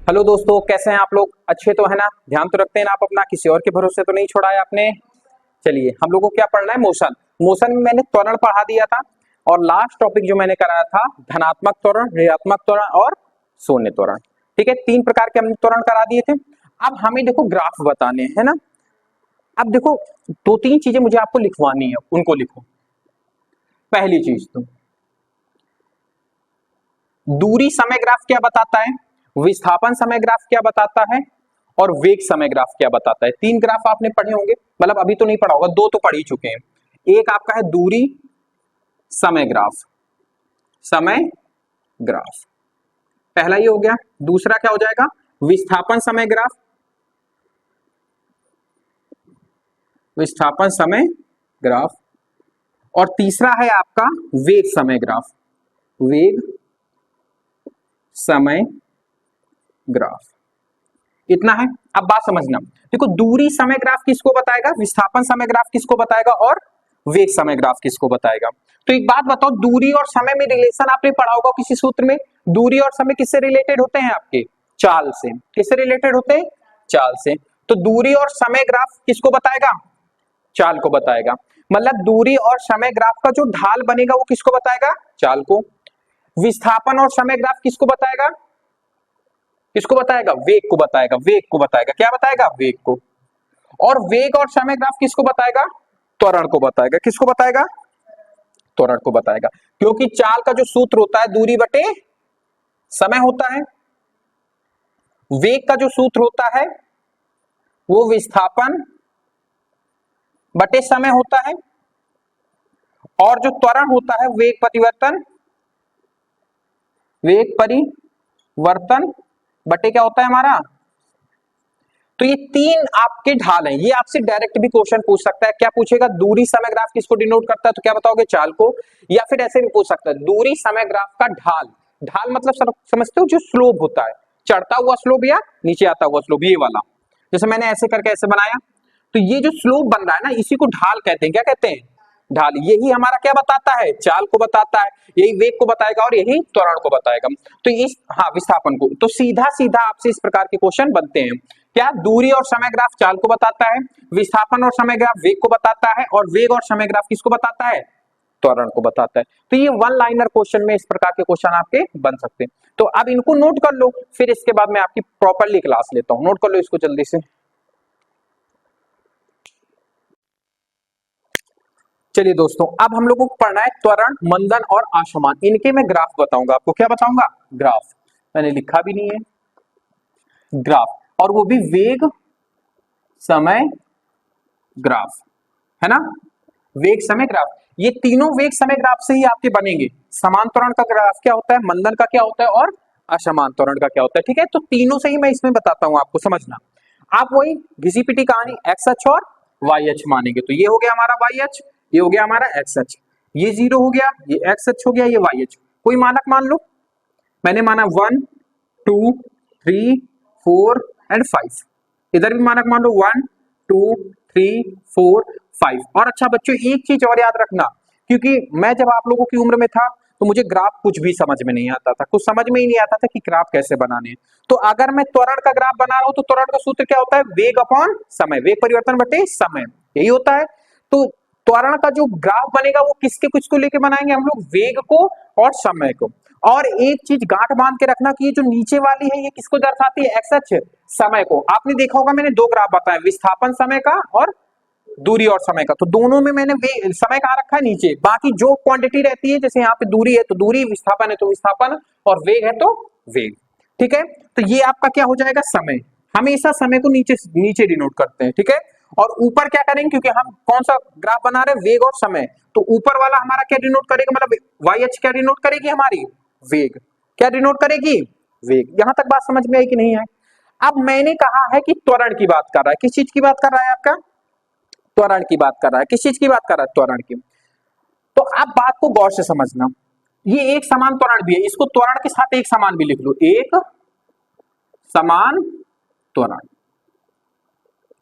Hello दोस्तों, कैसे हैं आप लोग? अच्छे तो है ना? ध्यान तो रखते हैं ना आप अपना? किसी और के भरोसे तो नहीं छोड़ा है आपने? चलिए, हम लोगों को क्या पढ़ना है? मोशन। मोशन में मैंने त्वरण पढ़ा दिया था और लास्ट टॉपिक जो मैंने कराया था धनात्मक त्वरण, ऋणात्मक त्वरण और शून्य त्वरण। ठीक है, तीन प्रकार के हमने त्वरण करा दिए थे। अब हमें देखो ग्राफ बताने हैं ना। अब देखो, दो तीन चीजें मुझे आपको लिखवानी है, उनको लिखो। पहली चीज तो दूरी समय ग्राफ क्या बताता है, विस्थापन समय ग्राफ क्या बताता है और वेग समय ग्राफ क्या बताता है। तीन ग्राफ आपने पढ़े होंगे, मतलब अभी तो नहीं पढ़ा होगा, दो तो पढ़ ही चुके हैं। एक आपका है दूरी समय ग्राफ, समय ग्राफ पहला ही हो गया। दूसरा क्या हो जाएगा? विस्थापन समय ग्राफ, विस्थापन समय ग्राफ। और तीसरा है आपका वेग समय ग्राफ, वेग समय ग्राफ। इतना है। अब बात समझना, देखो दूरी समय ग्राफ किसको बताएगा, विस्थापन समय ग्राफ किसको बताएगा और वेग समय ग्राफ किसको बताएगा। तो एक बात बताओ, दूरी और समय में रिलेशन आपने पढ़ा होगा किसी सूत्र में। दूरी और समय किससे रिलेटेड होते हैं आपके? चाल से। किससे रिलेटेड होते हैं? चाल से। तो दूरी और समय ग्राफ किसको बताएगा? चाल को बताएगा। मतलब दूरी और समय ग्राफ का जो ढाल बनेगा वो किसको बताएगा? चाल को। विस्थापन और समय ग्राफ किसको बताएगा? किसको बताएगा? वेग को बताएगा। वेग को बताएगा। क्या बताएगा? वेग को। और वेग और समय ग्राफ किसको बताएगा? त्वरण को बताएगा। किसको बताएगा? त्वरण को बताएगा। क्योंकि चाल का जो सूत्र होता है दूरी बटे समय होता है, वेग का जो सूत्र होता है वो विस्थापन बटे समय होता है, और जो त्वरण होता है वेग परिवर्तन, वेग परिवर्तन बटे क्या होता है हमारा? तो ये तीन आपके ढाल हैं। ये आपसे डायरेक्ट भी क्वेश्चन पूछ सकता है। क्या पूछेगा? दूरी समय ग्राफ किसको डिनोट करता है, तो क्या बताओगे? चाल को। या फिर ऐसे भी पूछ सकता है, दूरी समय ग्राफ का ढाल। ढाल मतलब समझते हो, जो स्लोप होता है, चढ़ता हुआ स्लोप या नीचे आता हुआ स्लोप, ये वाला। जैसे मैंने ऐसे करके ऐसे बनाया, तो ये जो स्लोप बन रहा है ना, इसी को ढाल कहते हैं। क्या कहते हैं? ढाल। यही हमारा क्या बताता है? चाल को बताता है। यही वेग को बताएगा और यही त्वरण को बताएगा। तो इस, हाँ, विस्थापन को। तो सीधा सीधा आपसे इस प्रकार के क्वेश्चन बनते हैं। क्या? दूरी और समय ग्राफ चाल को बताता है, विस्थापन और समय ग्राफ वेग को बताता है, और वेग और समय ग्राफ किसको बताता है? त्वरण को बताता है। तो ये वन लाइनर क्वेश्चन में इस प्रकार के क्वेश्चन आपके बन सकते हैं। तो अब इनको नोट कर लो, फिर इसके बाद मैं आपकी प्रॉपरली क्लास लेता हूं। नोट कर लो इसको जल्दी से। चलिए दोस्तों, अब हम लोगों को पढ़ना है त्वरण, मंदन और आसमान। इनके मैं ग्राफ बताऊंगा आपको। क्या बताऊंगा? ग्राफ। मैंने लिखा भी नहीं है, ग्राफ। और वो भी वेग समय ग्राफ, है ना? वेग समय ग्राफ। ये तीनों वेग समय ग्राफ से ही आपके बनेंगे। समान त्वरण का ग्राफ क्या होता है, मंदन का क्या होता है और असमान त्वरण का क्या होता है। ठीक है, तो तीनों से ही मैं इसमें बताता हूं आपको, समझना। आप वही घिसी पिटी कहानी, एक्स अक्ष और वाई अक्ष मानेंगे। तो ये हो गया हमारा वाई अक्ष, ये हो गया हमारा एक्स अक्ष, ये जीरो हो गया, ये एक्स अक्ष हो गया, ये वाई अक्ष। कोई मानक मान लो। मैंने माना 1 2 3 4 एंड 5। इधर भी मानक मान लो 1 2 3 4 5। और अच्छा बच्चों, एक चीज और याद रखना, क्योंकि मैं जब आप लोगों की उम्र में था तो मुझे ग्राफ कुछ भी समझ में नहीं आता था। कुछ समझ में ही नहीं आता था कि ग्राफ कैसे बनाने हैं। तो अगर मैं त्वरण का ग्राफ बना रहा हूं तो त्वरण का सूत्र क्या होता है? वेग अपॉन समय, वेग परिवर्तन बटे समय, यही होता है। तो त्वरण का जो ग्राफ बनेगा वो किसके कुछ को लेके बनाएंगे हम लोग? वेग को और समय को। और एक चीज गांठ बांध के रखना कि ये जो नीचे वाली है ये किसको दर्शाती है? एक्स अक्ष, समय को। आपने देखा होगा मैंने दो ग्राफ बताया, विस्थापन समय का और दूरी और समय का। तो दोनों में मैंने समय कहाँ रखा है? नीचे। बाकी जो क्वांटिटी रहती है, जैसे यहाँ पे दूरी है तो दूरी, विस्थापन है तो विस्थापन, और वेग है तो वेग। ठीक है, तो ये आपका क्या हो जाएगा? समय। हमेशा समय को नीचे नीचे डिनोट करते हैं। ठीक है, और ऊपर क्या करेंगे, क्योंकि हम कौन सा ग्राफ बना रहे हैं? वेग और समय। तो ऊपर वाला हमारा क्या डिनोट करेगा, मतलब वाई अक्ष क्या डिनोट करेगी हमारी? वेग। क्या डिनोट करेगी? वेग। यहां तक बात समझ में आई कि नहीं है? अब मैंने कहा है कि त्वरण की बात कर रहा है। किस चीज की बात कर रहा है आपका? त्वरण की बात कर रहा है। किस चीज की बात कर रहा है? त्वरण की। तो आप बात को गौर से समझना, ये एक समान त्वरण भी है, इसको त्वरण के साथ एक समान भी लिख लो, एक समान त्वरण।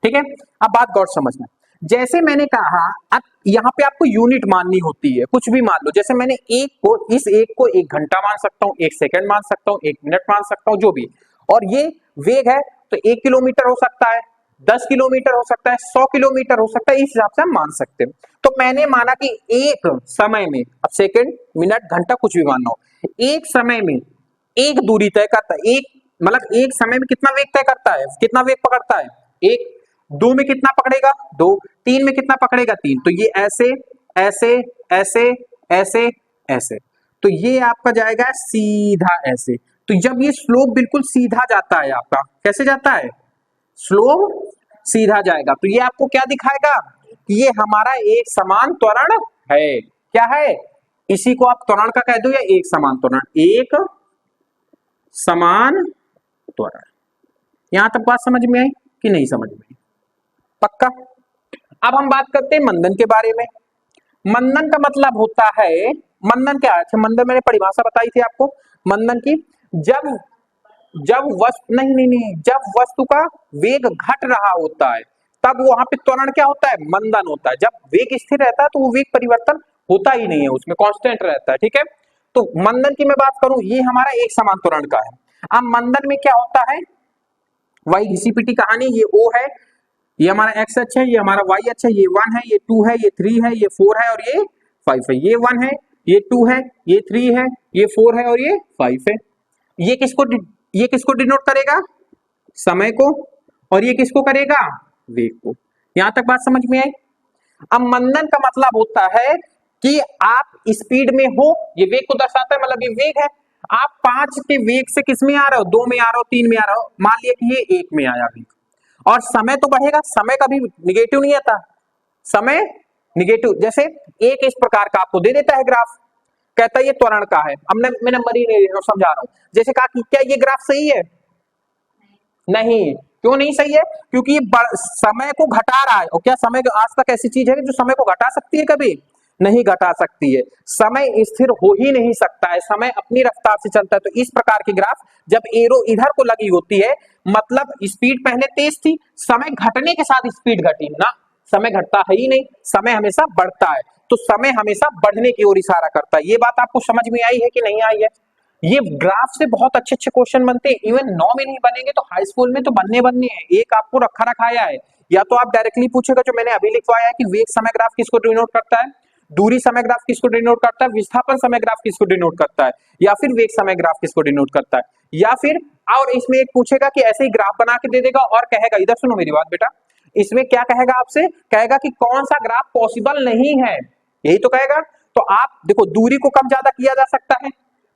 ठीक है, अब बात गौर समझना। जैसे मैंने कहा, अब यहां पे आपको यूनिट माननी होती है, कुछ भी मान लो। जैसे मैंने एक को, इस एक को 1 घंटा मान सकता हूं, 1 सेकंड मान सकता हूं, 1 मिनट मान सकता हूं, जो भी। और ये वेग है तो 1 किलोमीटर हो सकता है, 10 किलोमीटर हो सकता है, 100 किलोमीटर हो सकता है, इस हिसाब से हम मान सकते हैं। तो मैंने माना कि एक समय में, अब सेकंड, मिनट, घंटा कुछ भी मानना हो, एक समय में एक दूरी तय करता है, एक मतलब एक समय में कितना वेग तय करता है, कितना वेग पकड़ता है, एक, दो में कितना पकड़ेगा, दो, तीन में कितना पकड़ेगा, तीन। तो ये ऐसे ऐसे ऐसे ऐसे ऐसे, तो ये आपका जाएगा सीधा ऐसे। तो जब ये स्लोप बिल्कुल सीधा जाता है, आपका कैसे जाता है, स्लोप सीधा जाएगा, तो ये आपको क्या दिखाएगा कि ये हमारा एक समान त्वरण है। क्या है, इसी को आप त्वरण का कह दो या एक समान त्वरण, एक समान त्वरण। यहां तक बात समझ में आई कि नहीं समझ में आई? पक्का। अब हम बात करते हैं मंदन के बारे में। मंदन का मतलब होता है, मंदन क्या है, अच्छा मंदन मैंने परिभाषा बताई थी आपको मंदन की, जब जब वस्तु नहीं नहीं नहीं जब वस्तु का वेग घट रहा होता है तब वहां पे त्वरण क्या होता है, मंदन होता है। जब वेग स्थिर रहता है तो वो वेग परिवर्तन होता ही नहीं है, उसमें कांस्टेंट रहता है। ठीक है, तो मंदन की मैं बात करूं, ये हमारा एक समान त्वरण का है। अब मंदन में क्या होता है, वही घिसी-पिटी कहानी, ये O है, ये हमारा x अक्ष है, ये हमारा y अक्ष है, ये 1 है, ये 2 है, ये 3 है, ये 4 है और ये 5 है। ये 1 है, ये 2 है, ये 3 है, ये 4 है और ये 5 है। ये किसको डिनोट करेगा, समय को, और ये किसको करेगा, वेग को। यहां तक बात समझ में आई? अब मंदन का मतलब होता है कि आप स्पीड में हो, ये वेग को दर्शाता है, मतलब ये वेग है, आप 5 के वेग से किस में आ रहे हो, 2 में आ रहे हो, 3 में आ रहे हो, मान लिया कि ये 1 में आया वेग, और समय तो बढ़ेगा, समय कभी निगेटिव नहीं आता, समय निगेटिव। जैसे एक इस प्रकार का आपको दे देता है ग्राफ, कहता है ये त्वरण का है, अब मैं नंबर ही नहीं ले रहा हूं, समझा रहा हूं। जैसे कहा कि क्या ये ग्राफ सही है, नहीं, क्यों नहीं सही है, क्योंकि ये समय को घटा रहा है, और क्या समय आज तक ऐसी चीज है जो समय को घटा सकती है, कभी नहीं घटा सकती है। समय स्थिर हो ही नहीं सकता है, समय अपनी रफ्तार से चलता है। तो इस प्रकार की ग्राफ जब एरो इधर को लगी होती है, मतलब स्पीड पहले तेज थी, समय घटने के साथ स्पीड घटी ना, समय घटता है ही नहीं, समय हमेशा बढ़ता है, तो समय हमेशा बढ़ने की ओर इशारा करता है। ये बात आपको समझ में आई है कि नहीं आई है? ये ग्राफ से बहुत अच्छे अच्छे क्वेश्चन बनते हैं, इवन 9 में नहीं बनेंगे तो हाई स्कूल में तो बनने हैं। एक आपको रखा रखाया है, या तो आप डायरेक्टली पूछेगा जो मैंने अभी लिखवाया है कि वेग समय ग्राफ किसको डिनोट करता है, दूरी समय ग्राफ किसको डिनोट करता है, विस्थापन समय ग्राफ किसको डिनोट करता है, या फिर वेग समय ग्राफ किसको डिनोट करता है, या फिर और इसमें एक पूछेगा कि ऐसे ही ग्राफ बना के दे देगा और कहेगा, इधर सुनो मेरी बात बेटा, इसमें क्या कहेगा आपसे, कहेगा कि कौन सा ग्राफ पॉसिबल नहीं है, यही तो कहेगा। तो आप देखो, दूरी को कम ज्यादा किया जा सकता है,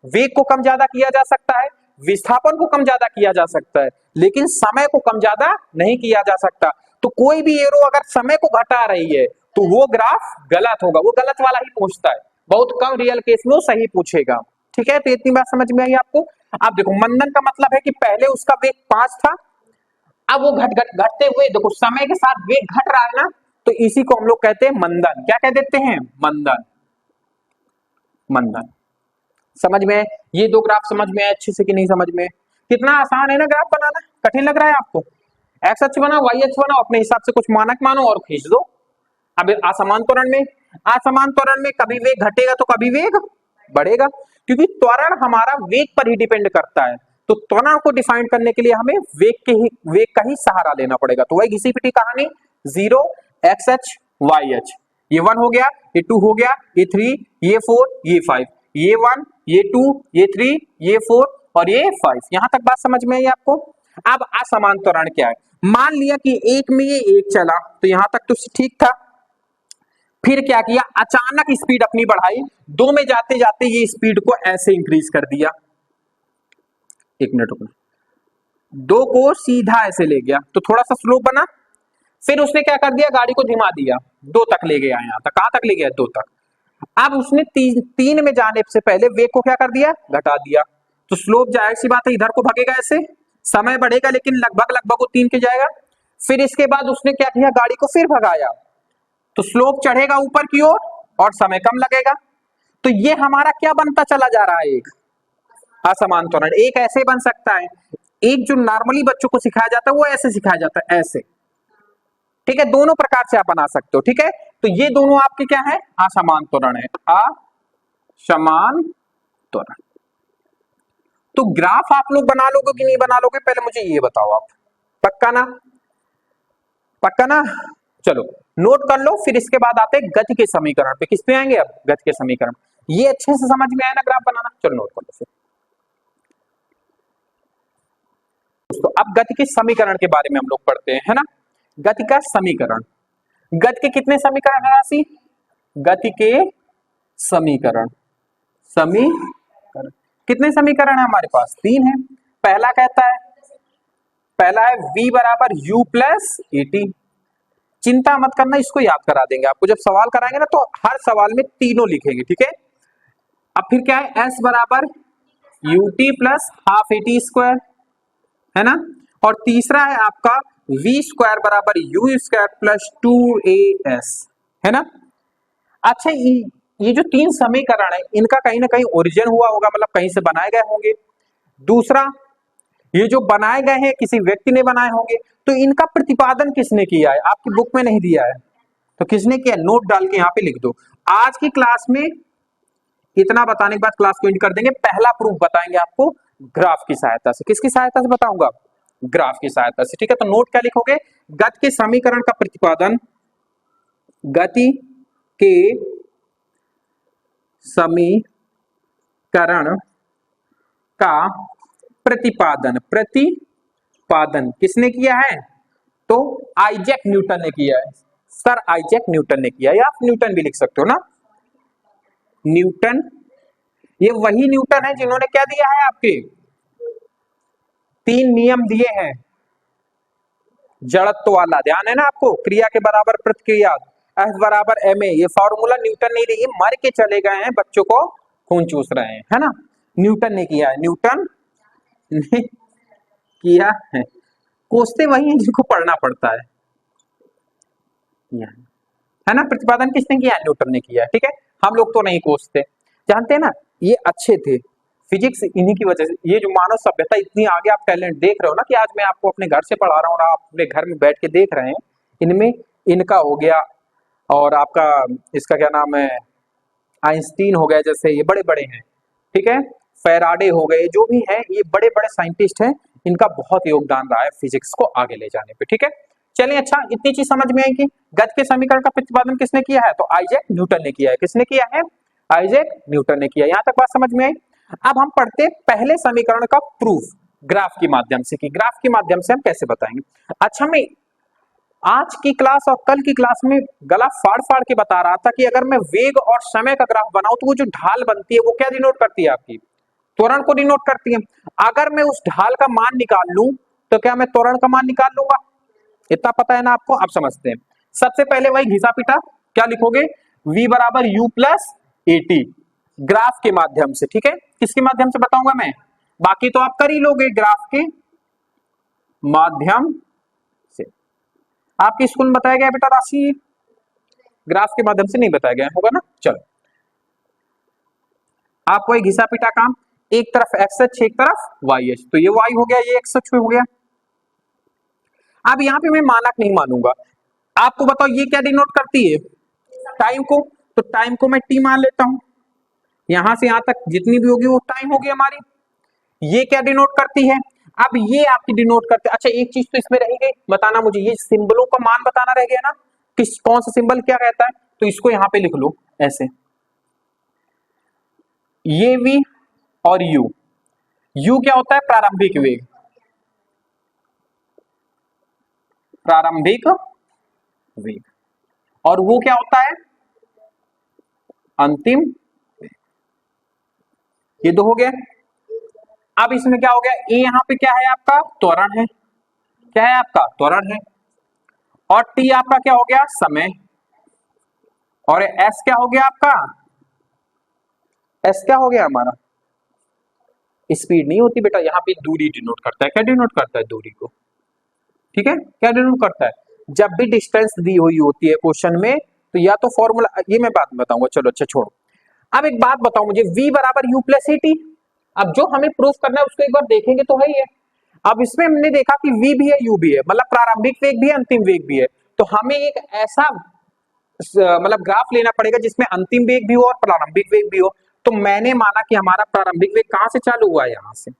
वेग को कम ज्यादा किया जा सकता है, विस्थापन को कम ज्यादा किया जा सकता है, लेकिन समय को कम ज्यादा नहीं किया जा सकता। तो कोई भी एरो अगर समय को घटा रही है तो वो ग्राफ गलत होगा, वो गलत वाला ही पूछता है, बहुत कम रियल केस में वो सही पूछेगा। ठीक है, तो इतनी बात समझ में आई आपको? अब देखो, मंदन का मतलब है कि पहले उसका वेग 5 था, अब वो घट घट घटते हुए, देखो समय के साथ वेग घट रहा है ना, तो इसी को हम लोग कहते हैं मंदन। क्या कह देते हैं, मंदन। मंदन समझ में? ये दो ग्राफ समझ में आए अच्छे से कि नहीं समझ में? कितना आसान है ना ग्राफ बनाना, कठिन लग रहा है आपको? एक्स अक्ष बनाओ, वाई अक्ष बनाओ, अपने हिसाब से कुछ मानक मानो और खींच दो। अब असमान त्वरण में, असमान त्वरण में कभी वेग घटेगा तो कभी वेग बढ़ेगा, क्योंकि त्वरण हमारा वेग पर ही डिपेंड करता है। तो त्वरण को डिफाइन करने के लिए हमें वेग का ही सहारा लेना पड़ेगा। तो वही घिसी पिटी कहानी, 0 एक्स अक्ष वाई अक्ष, ये 1 हो गया, ये 2 हो गया, ये 3, ये 4, ये 5, ये 1, ये 2, ये 3, ये 4 और ये 5। यहां तक बात समझ में आई आपको? अब असमान त्वरण क्या है, मान लिया कि एक में ये एक चला, तो यहां तक तो ठीक था, फिर क्या किया, अचानक स्पीड अपनी बढ़ाई, 2 में जाते जाते ये स्पीड को ऐसे इंक्रीज कर दिया, 1 मिनट रुकना, 2 को सीधा ऐसे ले गया तो थोड़ा सा स्लो बना, फिर उसने क्या कर दिया, गाड़ी को धीमा दिया, 2 तक ले गया, यहां तक, कहां तक ले गया, 2 तक। अब उसने 3 में जाने से पहले वेग को क्या कर दिया, घटा दिया, तो स्लोप जाहिर सी बात है इधर को भागेगा ऐसे, समय बढ़ेगा लेकिन लगभग लगभग वो 3 के जाएगा। फिर इसके बाद उसने क्या किया, गाड़ी को फिर भगाया, तो स्लोप चढ़ेगा ऊपर की ओर और समय कम लगेगा। तो ये हमारा क्या बनता चला जा रहा है, एक असमान त्वरण। एक ऐसे बन सकता है, एक जो नॉर्मली बच्चों को सिखाया जाता है वो ऐसे सिखाया जाता है, ऐसे। ठीक है, दोनों प्रकार से आप बना सकते हो। ठीक है, तो ये दोनों आपके क्या है, असमान त्वरण है, असमान त्वरण। तो ग्राफ आप लोग बना लोगे कि नहीं बना लोगे, पहले मुझे ये बताओ आप। पक्का ना? पक्का ना? चलो नोट कर लो, फिर इसके बाद आते हैं गति के समीकरण पे। किस पे आएंगे अब? गति के समीकरण। ये अच्छे से समझ में आया ना ग्राफ बनाना? चलो नोट कर लो फिर दोस्तों। अब गति के समीकरण के बारे में हम लोग पढ़ते हैं, है ना। गति का समीकरण, गति के कितने समीकरण है राशि? गति के समीकरण, समीकरण कितने समीकरण है हमारे पास? 3 है। पहला कहता है, पहला है v बराबर u प्लस एटी। चिंता मत करना, इसको याद करा देंगे आपको जब सवाल कराएंगे ना, तो हर सवाल में तीनों लिखेंगे, ठीक है। अब फिर क्या है, s बराबर ut plus half eighty square, है ना। और तीसरा है आपका v स्क्वायर बराबर u स्क्वायर प्लस 2as, है ना। अच्छा, ये जो 3 समीकरण है, इनका कहीं ना कहीं ओरिजिन हुआ होगा, मतलब कहीं से बनाए गए होंगे। दूसरा, ये जो बनाए गए हैं किसी व्यक्ति ने बनाए होंगे, तो इनका प्रतिपादन किसने किया है? आपकी बुक में नहीं दिया है, तो किसने किया? नोट डाल के यहाँ पे लिख दो। आज की क्लास में इतना बताने के बाद क्लास को एंड कर देंगे। पहला प्रूफ बताएंगे आपको ग्राफ की सहायता से। किसकी सहायता से बताऊंगा? ग्राफ की सहायता से, ठीक है। तो नोट क्या लिखोगे? गति के समीकरण का प्रतिपादन, गति के समीकरण का प्रतिपादन, प्रतिपादन किसने किया है? तो आइजैक न्यूटन ने किया है, सर आइजैक न्यूटन ने किया है, या आप न्यूटन भी लिख सकते हो ना, न्यूटन। ये वही न्यूटन है जिन्होंने क्या दिया है? आपके 3 नियम दिए हैं जड़त्व वाला, ध्यान है ना आपको। क्रिया के बराबर प्रतिक्रिया, F बराबर ma, ये फॉर्मूला न्यूटन नहीं दिए, मर के चले गए हैं, बच्चों को खून चूस रहे हैं, है ना। न्यूटन ने किया है, न्यूटन ने किया है। कोसते वही हैं जिनको पढ़ना पड़ता है ना। प्रतिपादन किसने किया है? न्यूटन ने किया है, ठीक है। हम लोग तो नहीं कोसते, जानते हैं ना। ये अच्छे थे फिजिक्स, इन्हीं की वजह से ये जो मानव सभ्यता इतनी आगे, आप टैलेंट देख रहे हो ना, कि आज मैं आपको अपने घर से पढ़ा रहा हूँ और आप अपने घर में बैठ के देख रहे हैं। इनमें इनका हो गया, और आपका इसका क्या नाम है, आइंस्टीन हो गया, जैसे ये बड़े बड़े हैं, ठीक है। फैराडे हो गए, जो भी हैं ये बड़े बड़े साइंटिस्ट हैं, इनका बहुत योगदान रहा है फिजिक्स को आगे ले जाने पे, ठीक है। चलिए, अच्छा इतनी चीज समझ में आई कि गति के समीकरण का प्रतिपादन किसने किया है? तो आइजैक न्यूटन ने किया है। किसने किया है? आइजैक न्यूटन ने किया। यहां तक बात समझ में आई। अब हम पढ़ते पहले समीकरण का प्रूफ ग्राफ के माध्यम से, कि ग्राफ के माध्यम से हम कैसे बताएंगे। अच्छा, मैं आज की क्लास और कल की क्लास में गला फाड़ फाड़ के बता रहा था कि अगर मैं वेग और समय का ग्राफ बनाऊं, तो वो जो ढाल बनती है वो क्या डिनोट करती है? आपकी त्वरण को डिनोट करती है। अगर मैं उस ढाल का मान निकाल लूं, तो क्या मैं त्वरण का मान निकाल लूंगा? इतना पता है ना आपको? आप समझते हैं। सबसे पहले वही घिसा पिटा, क्या लिखोगे? v बराबर u प्लस एटी, ग्राफ के माध्यम से, ठीक है। किसके माध्यम से बताऊंगा मैं? बाकी तो आप कर ही लोगे, ग्राफ के माध्यम से। आपके स्कूल में बताया गया बेटा राशि, ग्राफ के माध्यम से नहीं बताया गया होगा ना। चलो, आप वही घिसा पिटा काम, एक तरफ एक्स अक्ष, एक तरफ वाई अक्ष, तो ये वाई हो गया, ये एक्स अक्ष हो गया। अब यहाँ पे मैं मानक नहीं मानूंगा। आपको बताओ ये क्या डिनोट करती है? टाइम को। तो टाइम को मैं टी मान लेता हूं, यहां से यहां तक जितनी भी होगी वो टाइम होगी हमारी। ये क्या डिनोट करती है? अब ये आपकी डिनोट करते। अच्छा, एक चीज तो इसमें रह गई, बताना मुझे, ये सिंबलों का मान बताना रह गया ना, किस कौन सा सिंबल क्या कहता है। तो इसको यहां पे लिख लो ऐसे, ये v और u। u क्या होता है? प्रारंभिक वेग, प्रारंभिक वेग। और वो क्या होता है? अंतिम वेग। ये दो हो गया। अब इसमें क्या हो गया? ए यहां पे क्या है? आपका त्वरण है। क्या है? आपका त्वरण है। और टी आपका क्या हो गया? समय। और एस क्या हो गया आपका? एस क्या हो गया हमारा? स्पीड नहीं होती बेटा, यहाँ पे दूरी डिनोट करता है। क्या डिनोट करता है? दूरी को, ठीक है। क्या डिनोट करता है? जब भी डिस्टेंस दी हुई होती है क्वेश्चन में, तो या तो फॉर्मूला, ये मैं बात बताऊंगा, चलो अच्छा छोड़ो। अब एक बात बताओ मुझे, v बराबर u प्लस एटी। अब जो हमें प्रूफ करना है उसको एक बार देखेंगे तो है ही है। अब इसमें हमने देखा कि v भी है, u भी है, मतलब प्रारंभिक वेग भी है, अंतिम वेग भी है। तो हमें एक ऐसा मतलब ग्राफ लेना पड़ेगा जिसमें अंतिम वेग भी हो और प्रारंभिक वेग भी हो। तो मैंने माना कि हमारा प्रारंभिक वेग कहां से चालू हुआ है? यहां से।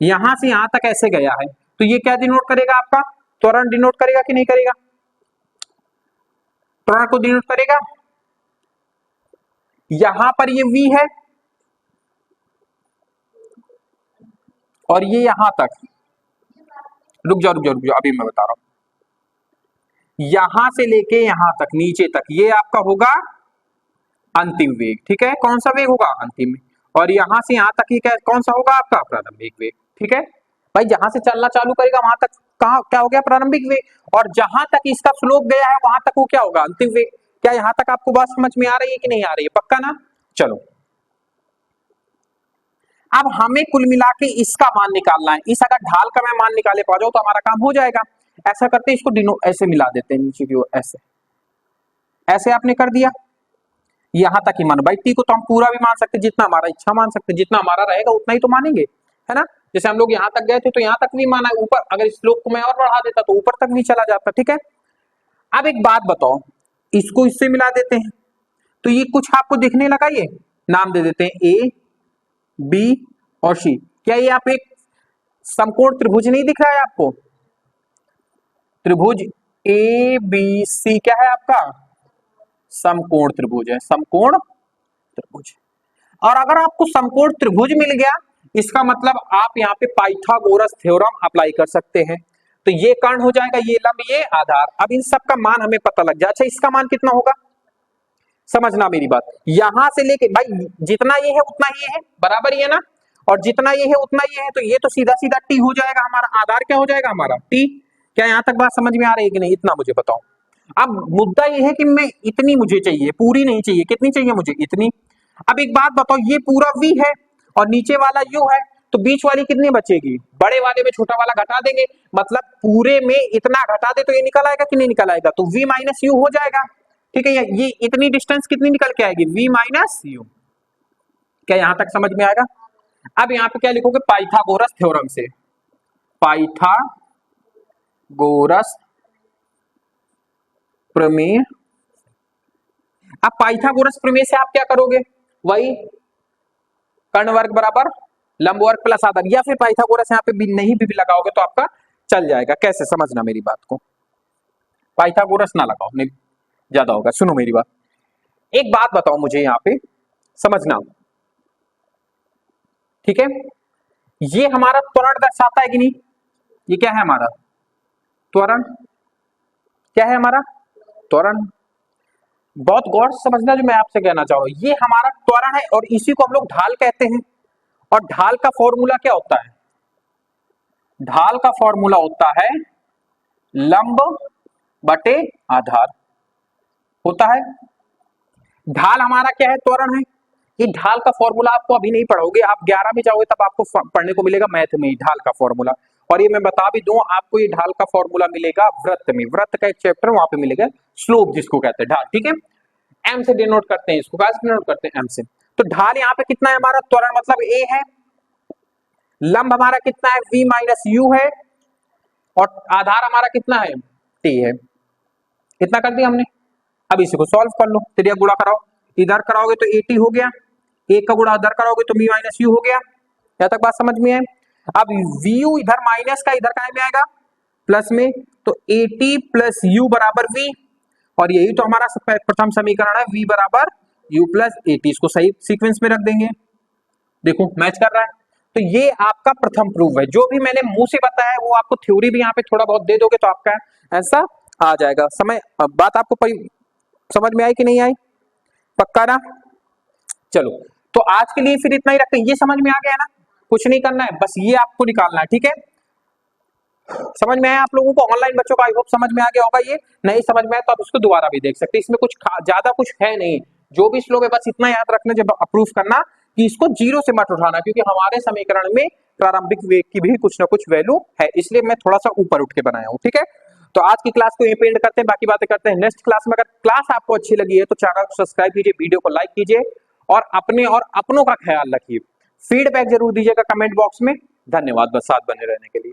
यहां से यहां तक ऐसे गया है, तो ये क्या डिनोट करेगा? आपका त्वरण डिनोट करेगा कि नहीं करेगा? त्वरण को डिनोट करेगा। यहां पर ये v है और ये यहां तक, रुक जाओ अभी मैं बता रहा हूं, यहां से लेके यहां तक नीचे तक ये आपका होगा अंतिम वेग। ठीक है, कौन सा वेग होगा? अंतिम। और यहां से यहां तक ये कौन सा होगा? आपका प्रारंभिक वेग। ठीक है भाई, जहां से चलना चालू करेगा वहां तक कहां क्या हो गया? प्रारंभिक वेग। और जहां तक इसका स्लोप गया है वहां तक वो क्या होगा? अंतिम वेग। क्या यहां तक आपको बात समझ में आ रही है कि नहीं आ रही है? पक्का ना? चलो, अब हमें कुल मिला के इसका मान निकालना है। इस अगर ढाल का मैं मान निकाले पा जाऊं तो हमारा काम हो जाएगा। ऐसा करते हैं, इसको ऐसे मिला देते हैं नीचे की ओर, ऐसे ऐसे आपने कर दिया। यहां तक ही मानो भाई, टी को तो हम पूरा भी मान सकते, जितना हमारा इच्छा मान सकते, जितना हमारा रहेगा उतना ही तो मानेंगे, है ना? जैसे हम लोग यहां तक गए थे तो यहां तक भी माना, ऊपर अगर स्लोप को मैं और बढ़ा देता तो ऊपर तक भी चला जाता। ठीक है, अब एक बात बताओ, इसको इससे मिला देते हैं तो ये कुछ आपको दिखने लगा, ये नाम दे देते हैं ए बी और सी। क्या ये आप एक समकोण त्रिभुज नहीं दिख रहा है आपको? त्रिभुज ए बी सी क्या है आपका? समकोण त्रिभुज है, समकोण त्रिभुज। और अगर आपको समकोण त्रिभुज मिल गया, इसका मतलब आप यहाँ पे पाइथागोरस थ्योरम अप्लाई कर सकते हैं। तो ये कर्ण हो जाएगा, ये लंब, ये आधार। अब इन सब का मान हमें पता लग जाए। अच्छा, इसका मान कितना होगा? समझना मेरी बात, यहां से लेके भाई जितना ये है उतना ये है, बराबर ही है ना? और जितना ये है उतना ये है, तो ये तो सीधा सीधा टी हो जाएगा हमारा। आधार क्या हो जाएगा हमारा? टी। क्या यहां तक बात समझ में आ रही है कि नहीं? इतना मुझे बताओ। अब मुद्दा ये है कि मैं इतनी मुझे चाहिए, पूरी नहीं चाहिए। कितनी चाहिए मुझे? इतनी। अब एक बात बताओ, ये पूरा v है और नीचे वाला u है, तो बीच वाली कितनी बचेगी? बड़े वाले में छोटा वाला घटा देंगे, मतलब पूरे में इतना घटा दे तो ये निकल आएगा कि नहीं निकल आएगा? तो v माइनस यू हो जाएगा। ठीक है, ये इतनी डिस्टेंस कितनी निकल के आएगी? v minus you. क्या यहां तक समझ में आएगा? अब यहां पे क्या लिखोगे? पाइथागोरस थ्योरम से, पाइथागोरस प्रमेय। अब पाइथागोरस प्रमेय से आप क्या करोगे? वही कर्ण वर्ग बराबर लंब वर्ग प्लस आधार, या फिर पाइथागोरस यहाँ पे भी नहीं भी लगाओगे तो आपका चल जाएगा। कैसे? समझना मेरी बात को, पाइथागोरस ना लगाओ, नहीं ज्यादा होगा। सुनो मेरी बात, एक बात बताओ मुझे यहाँ पे, समझना। ठीक है, ये हमारा त्वरण दर्शाता है कि नहीं? ये क्या है हमारा? त्वरण। क्या है हमारा? त्वरण। बहुत गौर से समझना जो मैं आपसे कहना चाह रहा हूं, ये हमारा त्वरण है और इसी को हम लोग ढाल कहते हैं। और ढाल का फॉर्मूला क्या होता है? ढाल का फॉर्मूला होता है लंब बटे आधार होता है। ढाल हमारा क्या है? त्वरण है। ये ढाल का फॉर्मूला आपको अभी नहीं पढ़ोगे, आप 11 में जाओगे तब आपको पढ़ने को मिलेगा मैथ में ही ढाल का फॉर्मूला। और ये मैं बता भी दूं आपको, ये ढाल का फॉर्मूला मिलेगा वृत्त में। वृत्त का एक चैप्टर वहां पे मिलेगा, स्लोप जिसको कहते हैं ढाल। ठीक है, एम से डिनोट करते हैं इसको, कैसे डिनोट करते हैं? एम से। तो ढाल यहाँ पे कितना है हमारा? त्वरण मतलब ए है। लंब हमारा कितना है? v माइनस यू है। और आधार हमारा कितना है? t है। कितना कर दिया हमने? अब इसी को सॉल्व कर लो, त्रिया गुणा कराओ, इधर कराओगे तो 80 हो गया, एक का गुणा उधर कराओगे तो v माइनस यू हो गया। यहां तक बात समझ में है? अब vu इधर माइनस का इधर कहां में आएगा? प्लस में। तो 80 प्लस u बराबर v, और यही तो हमारा प्रथम समीकरण है, v बराबर u प्लस 80। इसको सही सीक्वेंस में रख देंगे, देखो मैच कर रहा है। तो ये आपका प्रथम प्रूफ है। जो भी मैंने मुंह से बताया वो आपको थ्योरी भी यहाँ पे थोड़ा बहुत दे दोगे तो आपका ऐसा आ जाएगा। समय बात आपको समझ में आई कि नहीं आई? पक्का ना? चलो, तो आज के लिए फिर इतना ही रखते हैं। ये समझ में आ गया ना? कुछ नहीं करना है, बस ये आपको निकालना है। ठीक है, समझ में आया आप लोगों को? ऑनलाइन बच्चों को आई होप समझ में आ गया होगा। ये नहीं समझ में आया तो आप उसको दोबारा भी देख सकते हैं, इसमें कुछ ज्यादा कुछ है नहीं। जो भी श्लोक है बस इतना याद रखना जब अप्रूव करना कि इसको जीरो से मत उठाना, क्योंकि हमारे समीकरण में प्रारंभिक वेग की भी कुछ ना कुछ वैल्यू है, इसलिए मैं थोड़ा सा ऊपर उठ के बनाया हूं। ठीक है, तो आज की क्लास को यहीं पे एंड करते हैं, बाकी बातें करते हैं नेक्स्ट क्लास में। अगर क्लास आपको अच्छी लगी है तो चैनल को सब्सक्राइब कीजिए, वीडियो को लाइक कीजिए और अपने और अपनों का ख्याल रखिए। फीडबैक जरूर दीजिएगा कमेंट बॉक्स में। धन्यवाद बस साथ बने रहने के लिए।